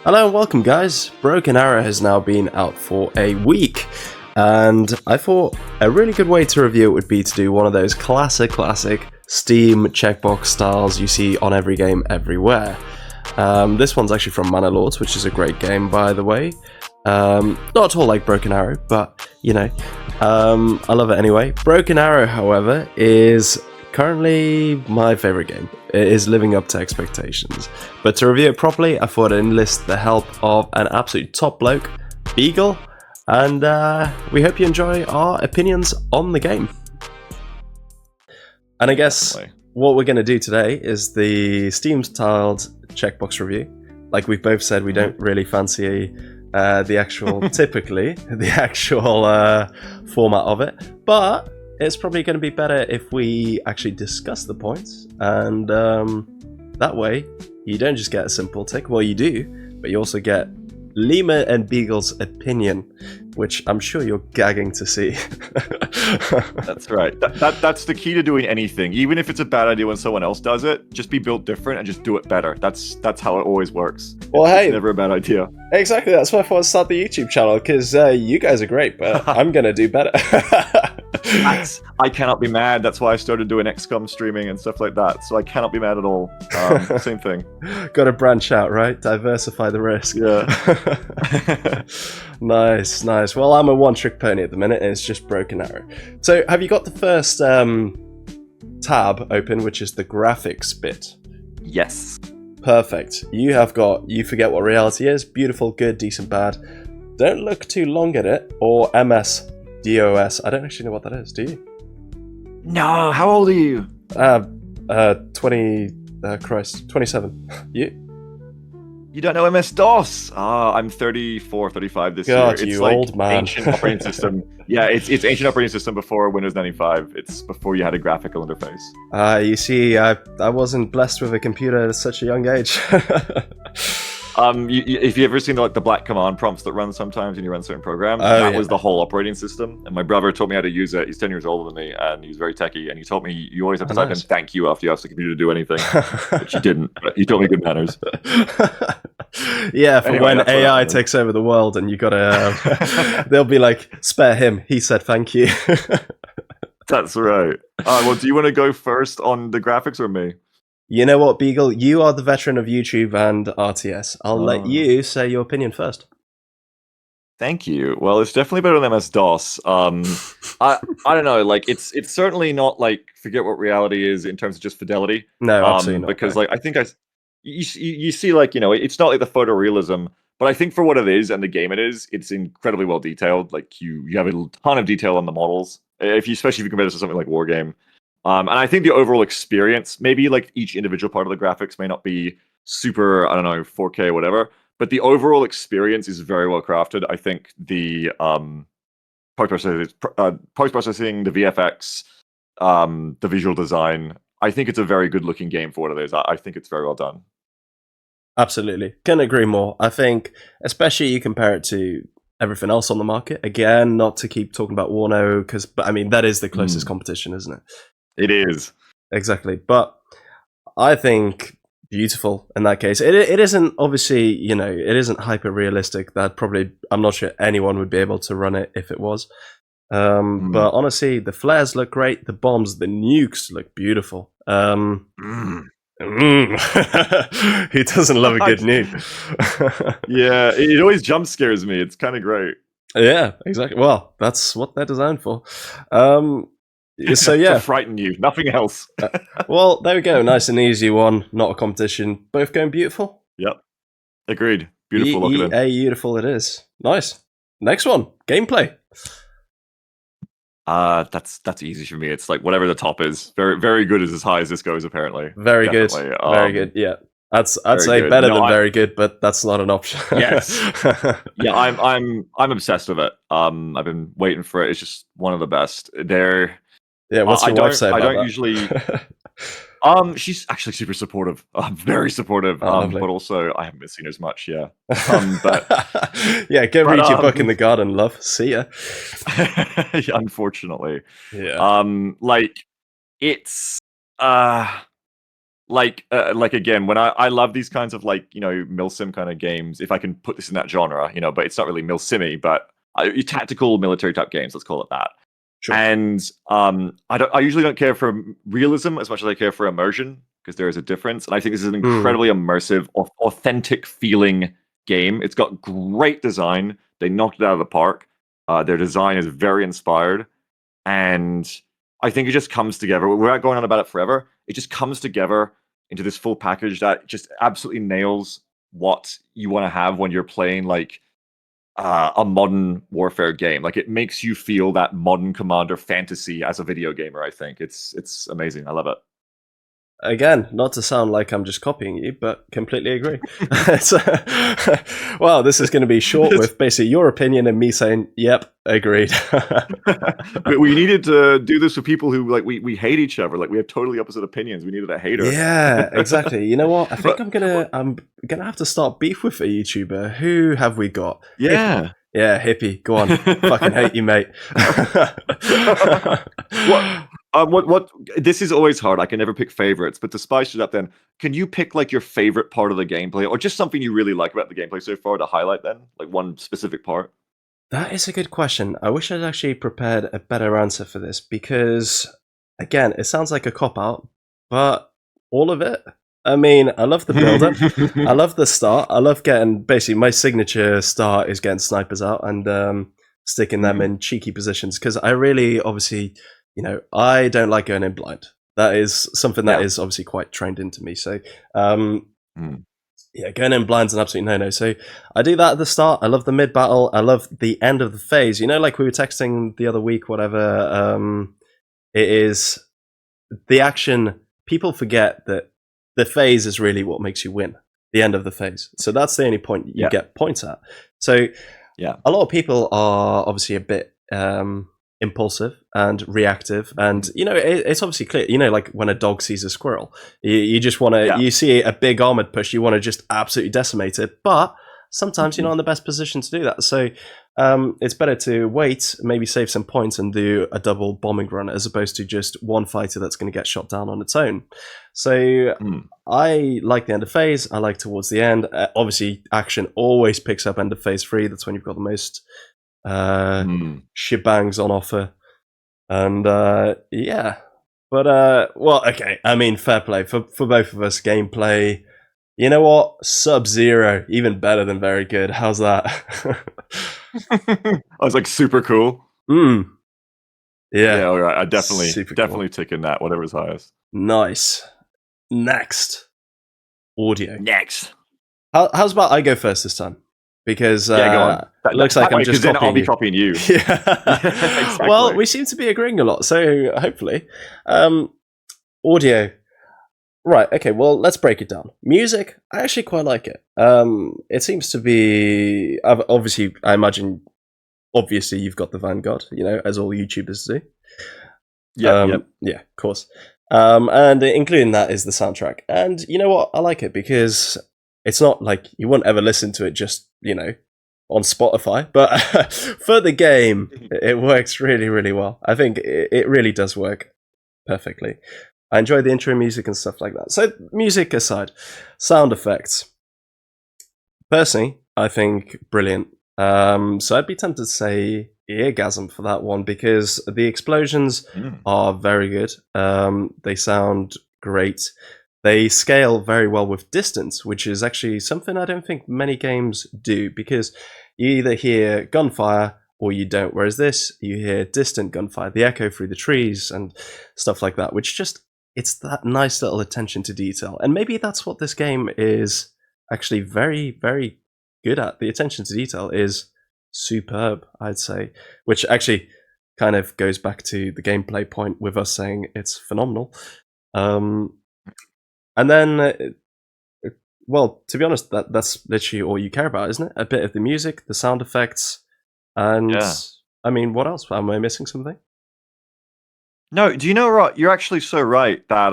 Hello and welcome, guys. Broken Arrow has now been out for a week, and I thought a really good way to review it would be to do one of those classic Steam checkbox styles you see on every game everywhere. This one's actually from Mana Lords, which is a great game, by the way. Not at all like Broken Arrow, but, you know, I love it anyway. Broken Arrow, however, is currently my favourite game. It is living up to expectations. But to review it properly, I thought I'd enlist the help of an absolute top bloke, Beagle, and we hope you enjoy our opinions on the game. And I guess what we're going to do today is the Steam-styled checkbox review. Like we've both said, we don't really fancy the actual, format of it, but it's probably going to be better if we actually discuss the points, and that way you don't just get a simple tick. Well, you do, but you also get Lima and Beagle's opinion, which I'm sure you're gagging to see. That's right. That's the key to doing anything. Even if it's a bad idea when someone else does it, just be built different and just do it better. That's how it always works. Well, it's never a bad idea. Exactly. That's why I thought I'd start the YouTube channel, because you guys are great, but I'm going to do better. I cannot be mad. That's why I started doing XCOM streaming and stuff like that. So I cannot be mad at all. Same thing. Got to branch out, right? Diversify the risk. Yeah. Nice. Well, I'm a one-trick pony at the minute, and it's just Broken Arrow. So, have you got the first tab open, which is the graphics bit? Yes. Perfect. You forget what reality is. Beautiful, good, decent, bad. Don't look too long at it, or MS. DOS. I don't actually know what that is, do you? No, how old are you? 27. You don't know MS-DOS? I'm 34, 35 this year. It's you like old man. Ancient operating system. Yeah, it's ancient operating system before Windows 95. It's before you had a graphical interface. You see, I wasn't blessed with a computer at such a young age. If you ever seen the black command prompts that run sometimes when you run certain programs, that was the whole operating system. And my brother taught me how to use it. He's 10 years older than me, and he's very techie. And he told me you always have to type in "thank you" after you ask the computer to do anything, which he didn't. But he taught me good manners. Yeah, for anyway, when AI takes over the world, and you gotta, they'll be like, "Spare him. He said thank you." That's right. Well, do you want to go first on the graphics or me? You know what, Beagle? You are the veteran of YouTube and RTS. I'll let you say your opinion first. Thank you. Well, it's definitely better than MS-DOS. I don't know. Like, it's certainly not like forget what reality is in terms of just fidelity. No, absolutely not. Because like I think you see like it's not like the photorealism, but I think for what it is and the game it is, it's incredibly well detailed. Like you have a ton of detail on the models. Especially if you compare this to something like Wargame. And I think the overall experience, maybe like each individual part of the graphics may not be super, I don't know, 4K or whatever, but the overall experience is very well crafted. I think the post-processing, the VFX, the visual design, I think it's a very good looking game for what it is. I think it's very well done. Absolutely. Couldn't agree more. I think, especially you compare it to everything else on the market. Again, not to keep talking about Warno, but I mean, that is the closest competition, isn't it? It is. Exactly. But I think beautiful in that case. It isn't, obviously, it isn't hyper realistic. I'm not sure anyone would be able to run it if it was. But honestly, the flares look great. The bombs, the nukes look beautiful. Who doesn't love a good nuke? Yeah, it always jump scares me. It's kind of great. Yeah, exactly. Well, that's what they're designed for. So yeah, to frighten you, nothing else. Well, there we go. Nice and easy one. Not a competition. Both going beautiful. Yep. Agreed. Beautiful looking. Beautiful it is. Nice. Next one. Gameplay. That's easy for me. It's like whatever the top is. Very, very good is as high as this goes, apparently. Very Definitely. Good. Very good. Yeah. I'd say good. Better than very good, but that's not an option. Yes. Yeah, I'm obsessed with it. I've been waiting for it. It's just one of the best. Yeah, what's your wife say about that? I don't usually. She's actually super supportive. Very supportive. But also I haven't been seen as much. Yeah. But yeah, go read your book in the garden, love. See ya. Unfortunately. Yeah. Like it's like again, when I love these kinds of like milsim kind of games, if I can put this in that genre, but it's not really milsimmy, but tactical military type games, let's call it that. Sure. And I usually don't care for realism as much as I care for immersion, because there is a difference. And I think this is an incredibly immersive, authentic feeling game. It's got great design. They knocked it out of the park. Their design is very inspired, and I think it just comes together. We're not going on about it forever. It just comes together into this full package that just absolutely nails what you want to have when you're playing like a modern warfare game. Like, it makes you feel that modern commander fantasy as a video gamer. I think it's amazing. I love it. Again, not to sound like I'm just copying you, but completely agree. Wow, this is going to be short with basically your opinion and me saying, "Yep, agreed." We needed to do this for people who like we hate each other. Like, we have totally opposite opinions. We needed a hater. Yeah, exactly. You know what? I think I'm gonna have to start beef with a YouTuber. Who have we got? Yeah. Yeah, hippie. Go on. Fucking hate you, mate. What? This is always hard. I can never pick favorites, but to spice it up, then can you pick like your favorite part of the gameplay, or just something you really like about the gameplay so far to highlight? Then, like one specific part. That is a good question. I wish I'd actually prepared a better answer for this because, again, it sounds like a cop out, but all of it. I mean, I love the build up. I love the start. I love getting basically my signature start is getting snipers out and sticking them in cheeky positions because I really obviously, I don't like going in blind. That is something that is obviously quite trained into me. So, yeah, going in blind's an absolute no-no. So I do that at the start. I love the mid battle. I love the end of the phase. Like we were texting the other week, whatever. It is the action. People forget that the phase is really what makes you win. The end of the phase. So that's the only point you get points at. So a lot of people are obviously a bit impulsive and reactive, and it's obviously clear. Like when a dog sees a squirrel, you just want to. You see a big armored push, you want to just absolutely decimate it. But sometimes you're not in the best position to do that. So it's better to wait, maybe save some points, and do a double bombing run as opposed to just one fighter that's going to get shot down on its own. So I like the end of phase. I like towards the end. Obviously, action always picks up end of phase 3. That's when you've got the most shebangs on offer. And but well, okay. I mean, fair play for both of us. Gameplay. You know what? Sub-Zero, even better than very good. How's that? I was like super cool. Yeah. All right. I definitely tick in that. Whatever's highest. Nice. Next, audio. Next. How's about I go first this time? Because go on. It looks like I'm just copying. Then I'll be copying you. Yeah. Exactly. Well, we seem to be agreeing a lot, so hopefully, audio. Right, okay, well, let's break it down. Music, I actually quite like it. It seems to be... Obviously, I imagine, you've got the Vanguard, as all YouTubers do. Yeah, of course. And including that is the soundtrack. And you know what? I like it because it's not like you wouldn't ever listen to it just, on Spotify. But for the game, it works really, really well. I think it really does work perfectly. I enjoy the intro music and stuff like that. So, music aside, sound effects. Personally, I think brilliant. So I'd be tempted to say eargasm for that one because the explosions are very good. They sound great. They scale very well with distance, which is actually something I don't think many games do because you either hear gunfire or you don't. Whereas this, you hear distant gunfire, the echo through the trees and stuff like that, which just... It's that nice little attention to detail. And maybe that's what this game is actually very, very good at. The attention to detail is superb, I'd say. Which actually kind of goes back to the gameplay point with us saying it's phenomenal. And then, well, to be honest, that's literally all you care about, isn't it? A bit of the music, the sound effects, and... I mean, what else? Am I missing something? No, do you know what? You're actually so right that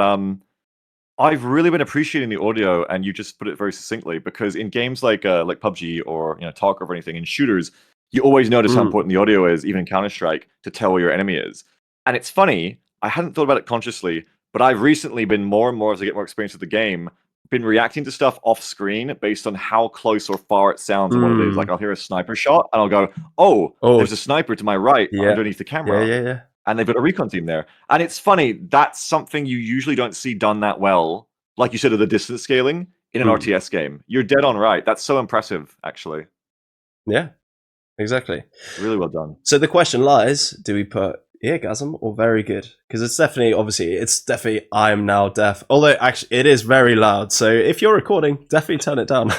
I've really been appreciating the audio, and you just put it very succinctly. Because in games like PUBG or Tarkov or anything, in shooters, you always notice how important the audio is, even in Counter-Strike, to tell where your enemy is. And it's funny, I hadn't thought about it consciously, But I've recently been more and more, as I get more experience with the game, been reacting to stuff off screen based on how close or far it sounds and what it is. Like I'll hear a sniper shot and I'll go, oh, Oh, there's a sniper to my right yeah. underneath the Yeah, camera. yeah, yeah. And they've got a recon team there. And it's funny, that's something you usually don't see done that well, like you said, of the distance scaling in an RTS game. You're dead on right. That's so impressive, actually. Yeah, exactly. Really well done. So the question lies, do we put eargasm or very good? Because it's definitely I am now deaf. Although actually it is very loud. So if you're recording, definitely turn it down.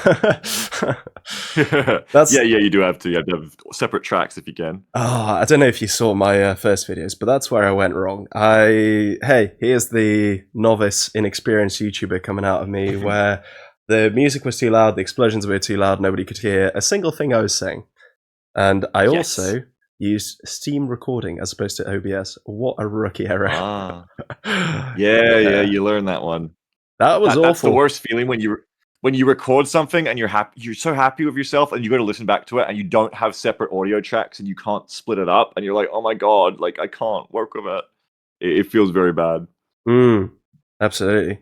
Yeah, you do have to. You have to have separate tracks if you can. I don't know if you saw my first videos, but that's where I went wrong. Here's the novice, inexperienced YouTuber coming out of me, where the music was too loud, the explosions were too loud, nobody could hear a single thing I was saying. And I also used Steam recording as opposed to OBS. What a rookie error. Yeah, you learned that one. That was awful. That's the worst feeling when you record something and you're so happy with yourself and you go to listen back to it and you don't have separate audio tracks and you can't split it up and you're like, oh my god, like I can't work with it. It feels very bad. Absolutely.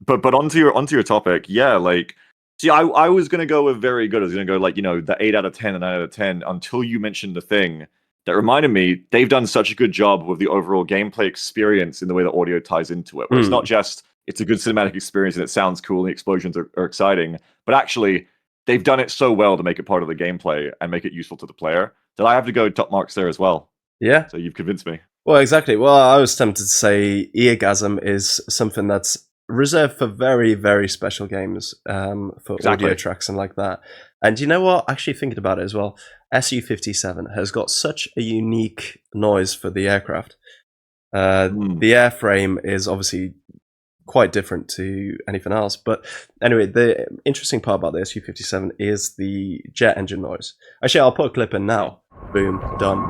But onto your topic, yeah, like see, I was gonna go with very good. I was gonna go like, the 8 out of 10 and 9 out of 10 until you mentioned the thing that reminded me they've done such a good job with the overall gameplay experience in the way the audio ties into it. Where it's not just it's a good cinematic experience and it sounds cool and the explosions are exciting, but actually they've done it so well to make it part of the gameplay and make it useful to the player that I have to go top marks there as well. Yeah. So you've convinced me. Well, exactly. Well, I was tempted to say eargasm is something that's reserved for very, very special games, for audio tracks and like that. And you know what? Actually thinking about it as well, Su-57 has got such a unique noise for the aircraft. The airframe is obviously quite different to anything else. But anyway, the interesting part about the Su-57 is the jet engine noise. Actually, I'll put a clip in now. Boom, done.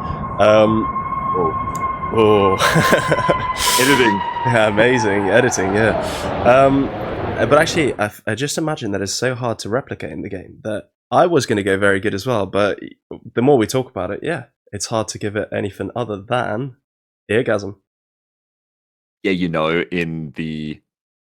Editing. Yeah, amazing. Editing, yeah. But actually, I just imagine that it's so hard to replicate in the game that I was going to go very good as well. But the more we talk about it, yeah, it's hard to give it anything other than eargasm. Yeah, in the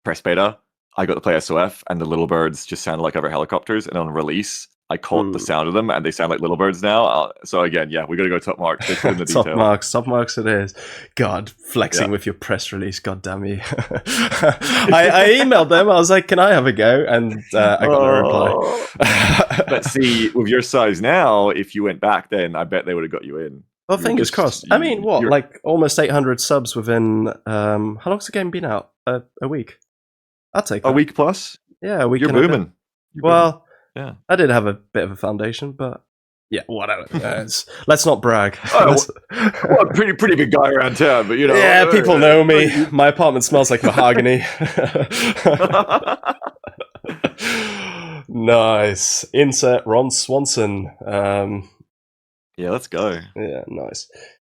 press beta, I got to play SOF, and the little birds just sounded like other helicopters. And on release, I caught the sound of them, and they sound like little birds now. So again, yeah, we got to go top marks. They put in the detail. Top marks it is. God, flexing with your press release. God damn you. I emailed them. I was like, can I have a go? And I got no reply. But see, with your size now, if you went back then, I bet they would have got you in. Well, fingers crossed. I mean, like almost 800 subs within, how long's the game been out? A week. I'll take that. A week plus? Yeah, a week. You're booming. Well, yeah. I did have a bit of a foundation, but yeah, whatever. Let's not brag. Well, pretty big guy around town, but Yeah, people know me. My apartment smells like mahogany. Nice. Insert Ron Swanson. Yeah, let's go. Yeah, nice.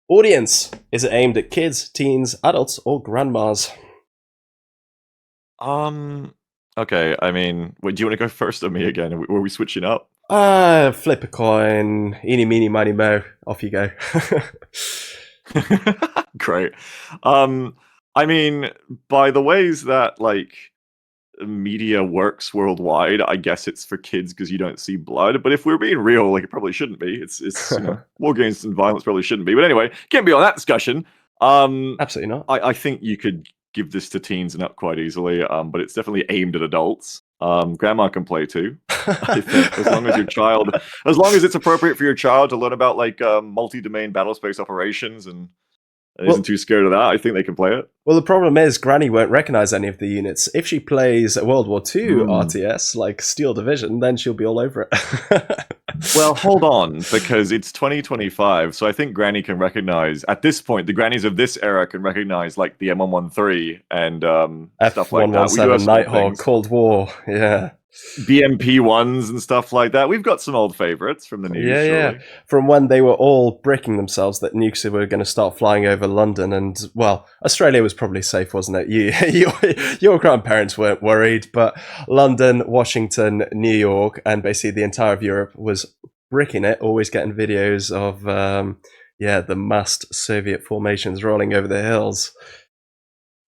Audience. Is it aimed at kids, teens, adults, or grandmas? Okay, I mean, do you want to go first or me again? Were we switching up? Flip a coin. Eeny, meeny, miny, mo. Off you go. Great. I mean, by the ways that, like, media works worldwide, I guess it's for kids because you don't see blood. But if we're being real, like, it probably shouldn't be. It's war games and violence probably shouldn't be. But anyway, can't be on that discussion. Absolutely not. I think you could give this to teens and up quite easily, but it's definitely aimed at adults. Grandma can play too. I think as long as it's appropriate for your child to learn about like multi-domain battle space operations and isn't too scared of that, I think they can play it. Well, the problem is Granny won't recognize any of the units. If she plays a World War II RTS like Steel Division, then she'll be all over it. Well, hold on, because it's 2025, so I think Granny can recognize, at this point, the grannies of this era can recognize like the M113 and stuff like that. F117, Nighthawk, Cold War, yeah. BMP-1s and stuff like that. We've got some old favorites from the news. Yeah. From when they were all bricking themselves that nukes were going to start flying over London, and well, Australia was probably safe, wasn't it? Your grandparents weren't worried, but London, Washington, New York, and basically the entire of Europe was bricking it. Always getting videos of the massed Soviet formations rolling over the hills.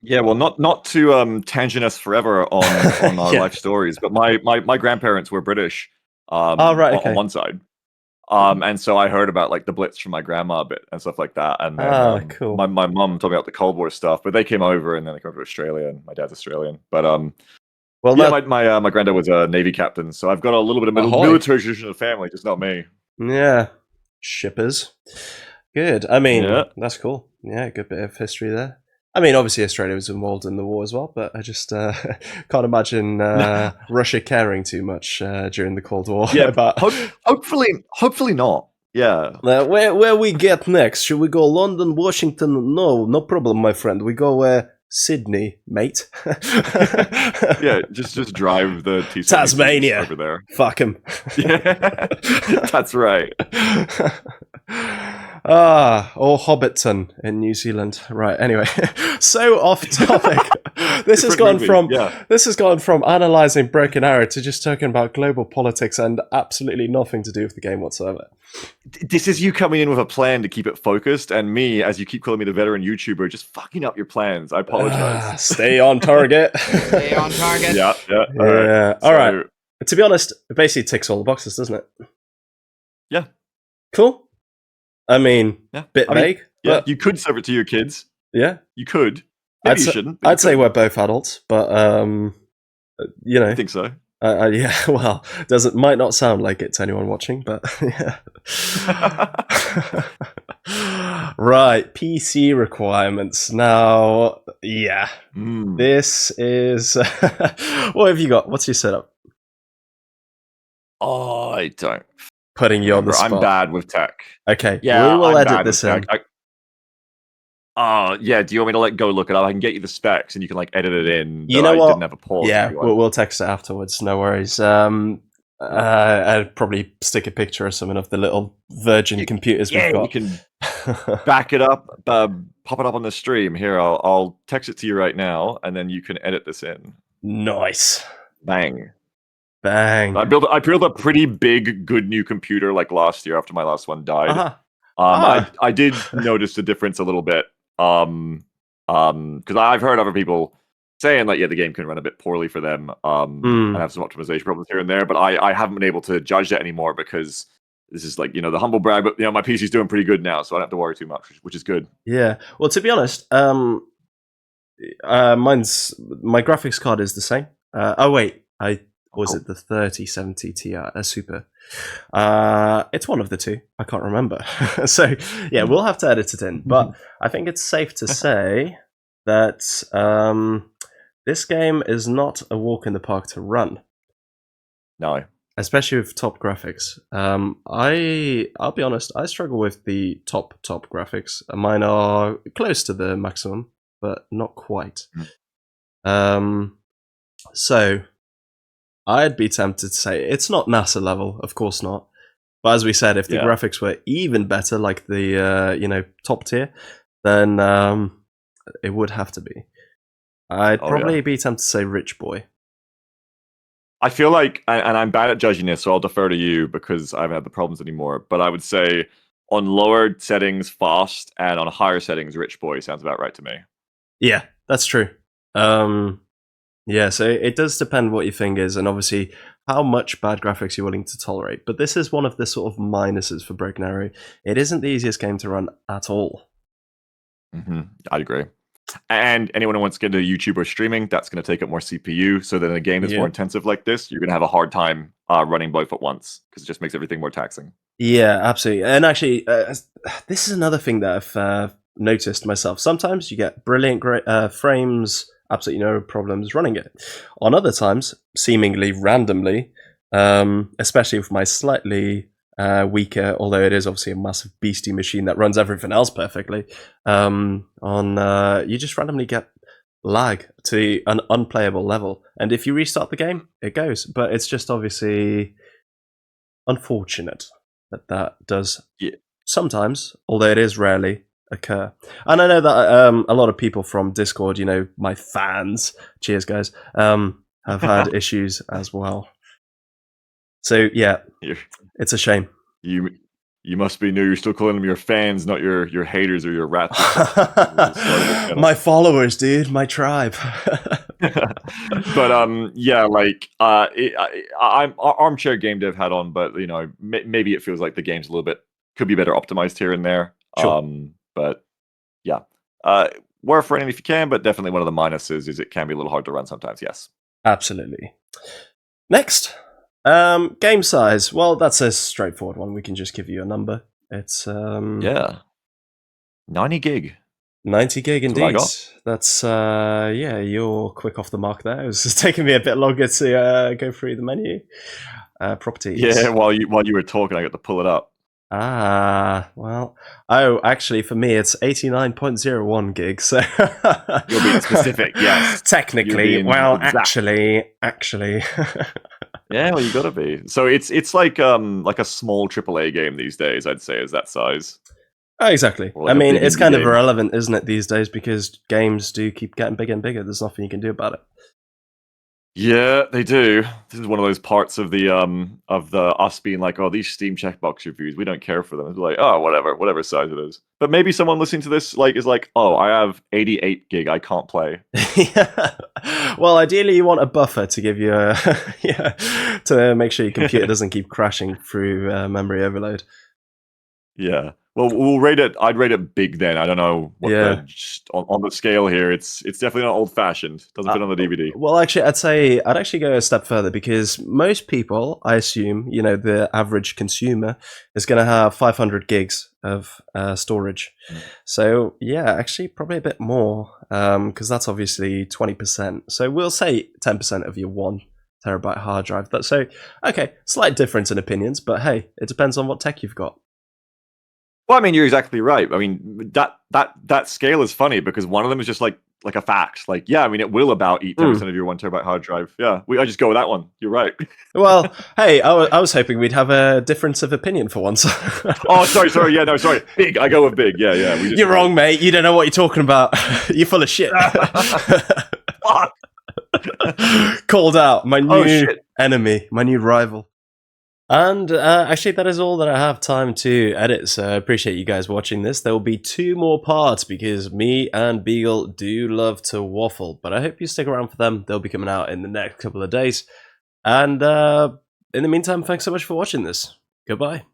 Yeah, well, not to tangent us forever on our Yeah. life stories, but my grandparents were British, Oh, right, on okay. one side, and so I heard about like the Blitz from my grandma a bit and stuff like that, and then Ah, cool. my mum told me about the Cold War stuff, but they came over and then they came over to Australia, and my dad's Australian, but Well, yeah, now, my granddad was a Navy captain, so I've got a little bit of ahoy. military tradition in the family, just not me. Yeah. Shippers. Good. I mean, Yeah. that's cool. Yeah, good bit of history there. I mean, obviously Australia was involved in the war as well, but I just can't imagine Russia caring too much during the Cold War Yeah, about hopefully not. Yeah. where we get next. Should we go London, Washington? No, no problem, my friend. We go Sydney, mate. Yeah, just drive the T-72s Tasmania. over there. Fuck him. Yeah, that's right. Or Hobbiton in New Zealand. Right. Anyway, so off topic. This has Different gone movie, from yeah. this has gone from analyzing Broken Arrow to just talking about global politics and absolutely nothing to do with the game whatsoever. This is you coming in with a plan to keep it focused, and me, as you keep calling me the veteran YouTuber, just fucking up your plans. I apologize. Stay on target. Stay on target. Yeah. Yeah. All right. All right. To be honest, it basically ticks all the boxes, doesn't it? Yeah. Cool. I mean, Yeah. bit vague. Yeah, but you could serve it to your kids. yeah. You could. Maybe you shouldn't. But I'd say we're both adults, but you know, I think so. yeah. Well, might not sound like it to anyone watching, but yeah. Right, PC requirements. Now, yeah, this is. What have you got? What's your setup? Oh, I don't. Putting you on the spot. I'm bad with tech. Okay, Yeah, we will I'm edit this in. Yeah. Do you want me to go look it up? I can get you the specs, and you can edit it in. You know what? Didn't have a pause. Yeah, we'll text it afterwards. No worries. I'd probably stick a picture or something of the little Virgin computers we've got. We can back it up, pop it up on the stream. Here, I'll text it to you right now, and then you can edit this in. Nice. Bang. Bang. I built a pretty big, good new computer last year after my last one died. I did notice the difference a little bit. Because I've heard other people saying the game can run a bit poorly for them, and have some optimization problems here and there. But I haven't been able to judge that anymore because this is the humble brag. But my PC's doing pretty good now, so I don't have to worry too much, which is good. Yeah. Well, to be honest, my graphics card is the same. Was it the 3070 Ti? A Super. It's one of the two. I can't remember. So yeah, we'll have to edit it in. But I think it's safe to say that this game is not a walk in the park to run. No. Especially with top graphics. I'll be honest, I struggle with the top graphics. Mine are close to the maximum, but not quite. So I'd be tempted to say it's not NASA level, of course not. But as we said, if the graphics were even better, like the top tier, then it would have to be. I'd probably be tempted to say Rich Boy. I feel like, and I'm bad at judging this, so I'll defer to you because I haven't had the problems anymore. But I would say on lower settings, fast, and on higher settings, Rich Boy sounds about right to me. Yeah, that's true. Yeah, so it does depend what your thing is, and obviously how much bad graphics you're willing to tolerate. But this is one of the sort of minuses for Broken Arrow. It isn't the easiest game to run at all. I'd agree. And anyone who wants to get into YouTube or streaming, that's going to take up more CPU. So then a game that's more intensive like this, you're going to have a hard time running both at once because it just makes everything more taxing. Yeah, absolutely. And actually, this is another thing that I've noticed myself. Sometimes you get brilliant frames, absolutely no problems running it. On other times, seemingly randomly, especially with my slightly weaker, although it is obviously a massive beastie machine that runs everything else perfectly, you just randomly get lag to an unplayable level. And if you restart the game, it goes. But it's just obviously unfortunate that does sometimes, although it is rarely, occur. And I know that a lot of people from Discord, my fans, cheers guys, have had issues as well. So yeah, it's a shame. You You must be new. You're still calling them your fans, not your haters or your rats. Or My followers, dude, my tribe. But yeah, like I'm armchair game dev hat on, but maybe it feels like the game's a little bit could be better optimized here and there. Sure. But yeah, worth running if you can, but definitely one of the minuses is it can be a little hard to run sometimes. Yes, Absolutely. Next, game size. Well, that's a straightforward one. We can just give you a number. It's yeah, 90 gig. 90 gig That's what I indeed. got. That's yeah, you're quick off the mark there. It was just taking me a bit longer to go through the menu. Properties. Yeah, while you were talking, I got to pull it up. Well, oh, actually, for me, it's 89.01 gigs. So You're being specific, yes. Technically, You're being well, exact. actually. Yeah, well, you gotta be. So it's like a small AAA game these days. I'd say is that size. Oh, exactly. Or like I a mean, big it's indie kind of game. irrelevant, isn't it, these days? Because games do keep getting bigger and bigger. There's nothing you can do about it. Yeah, they do. This is one of those parts of the us being like, oh, these Steam checkbox reviews, we don't care for them. It's like, oh, whatever size it is. But maybe someone listening to this is like, oh, I have 88 gig, I can't play. Yeah. Well, ideally, you want a buffer to give you a to make sure your computer doesn't keep crashing through memory overload. Yeah. Well, we'll rate it. I'd rate it big then. I don't know what on the scale here. It's definitely not old fashioned. Doesn't fit on the DVD. Well, actually, I'd actually go a step further because most people, I assume, the average consumer is going to have 500 gigs of storage. So yeah, actually, probably a bit more because that's obviously 20%. So we'll say 10% of your 1 terabyte hard drive. So okay, slight difference in opinions, but hey, it depends on what tech you've got. Well, I mean, you're exactly right. I mean, that scale is funny because one of them is just like a fact. Like, yeah, I mean, it will about eat 10% of your 1 terabyte hard drive. Yeah, I just go with that one. You're right. Well, hey, I was hoping we'd have a difference of opinion for once. Oh, sorry. Yeah, no, sorry. Big. I go with big. Yeah. You're wrong, mate. You don't know what you're talking about. You're full of shit. Fuck. Called out. My new enemy. My new rival. And actually, that is all that I have time to edit, so I appreciate you guys watching this. There will be 2 more parts because me and Beagle do love to waffle, but I hope you stick around for them. They'll be coming out in the next couple of days. And in the meantime, thanks so much for watching this. Goodbye.